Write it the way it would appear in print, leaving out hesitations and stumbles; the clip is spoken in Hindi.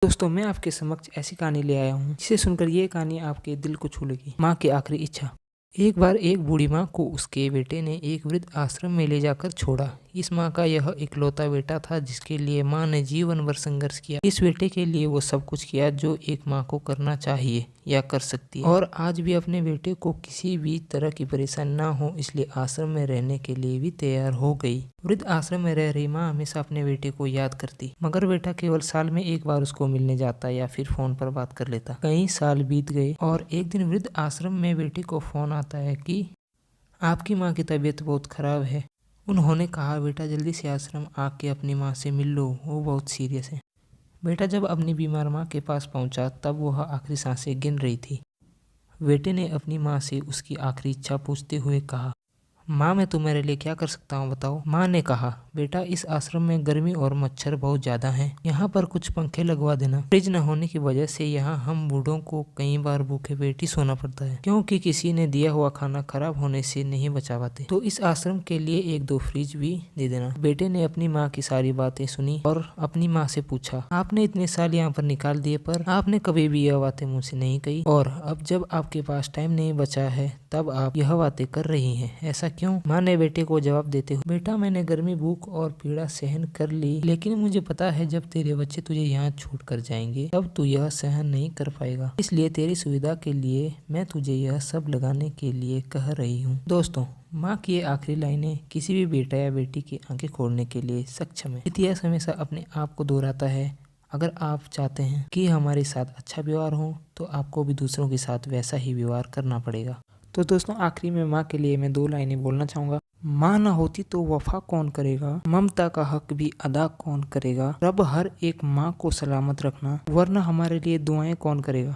दोस्तों मैं आपके समक्ष ऐसी कहानी ले आया हूँ जिसे सुनकर ये कहानी आपके दिल को छू लेगी। माँ की आखिरी इच्छा। एक बार एक बूढ़ी माँ को उसके बेटे ने एक वृद्ध आश्रम में ले जाकर छोड़ा। इस माँ का यह इकलौता बेटा था जिसके लिए माँ ने जीवन भर संघर्ष किया। इस बेटे के लिए वो सब कुछ किया जो एक माँ को करना चाहिए या कर सकती है, और आज भी अपने बेटे को किसी भी तरह की परेशानी ना हो इसलिए आश्रम में रहने के लिए भी तैयार हो गई। वृद्ध आश्रम में रह रही माँ हमेशा अपने बेटे को याद करती, मगर बेटा केवल साल में एक बार उसको मिलने जाता या फिर फोन पर बात कर लेता। कई साल बीत गए और एक दिन वृद्ध आश्रम में बेटे को फोन आता है कि आपकी माँ की तबीयत बहुत खराब है। उन्होंने कहा बेटा जल्दी से आश्रम आके अपनी माँ से मिल लो, वो बहुत सीरियस है। बेटा जब अपनी बीमार माँ के पास पहुंचा तब वह आखिरी सांसें गिन रही थी। बेटे ने अपनी माँ से उसकी आखिरी इच्छा पूछते हुए कहा, माँ मैं तुम्हारे लिए क्या कर सकता हूँ बताओ। माँ ने कहा, बेटा इस आश्रम में गर्मी और मच्छर बहुत ज्यादा हैं। यहाँ पर कुछ पंखे लगवा देना। फ्रिज न होने की वजह से यहाँ हम बूढ़ों को कई बार भूखे पेट ही सोना पड़ता है, क्योंकि किसी ने दिया हुआ खाना खराब होने से नहीं बचा पाते। तो इस आश्रम के लिए एक दो फ्रिज भी दे देना। बेटे ने अपनी माँ की सारी बातें सुनी और अपनी माँ से पूछा, आपने इतने साल यहाँ पर निकाल दिए पर आपने कभी भी यह बातें मुझसे नहीं कही, और अब जब आपके पास टाइम नहीं बचा है तब आप यह बातें कर रही हैं, ऐसा क्यों? माँ ने बेटे को जवाब देते हुए, बेटा मैंने गर्मी, भूख और पीड़ा सहन कर ली, लेकिन मुझे पता है जब तेरे बच्चे तुझे यहाँ छोड़ कर जाएंगे तब तू यह सहन नहीं कर पाएगा। इसलिए तेरी सुविधा के लिए मैं तुझे यह सब लगाने के लिए कह रही हूँ। दोस्तों माँ की ये आखिरी लाइनें किसी भी बेटा या बेटी की आंखें खोलने के लिए सक्षम है। इतिहास हमेशा अपने आप को दोहराता है। अगर आप चाहते हैं कि हमारे साथ अच्छा व्यवहार हो तो आपको भी दूसरों के साथ वैसा ही व्यवहार करना पड़ेगा। तो दोस्तों आखिरी में माँ के लिए मैं दो लाइनें बोलना चाहूँगा। माँ ना होती तो वफा कौन करेगा, ममता का हक भी अदा कौन करेगा, रब हर एक माँ को सलामत रखना, वरना हमारे लिए दुआएं कौन करेगा।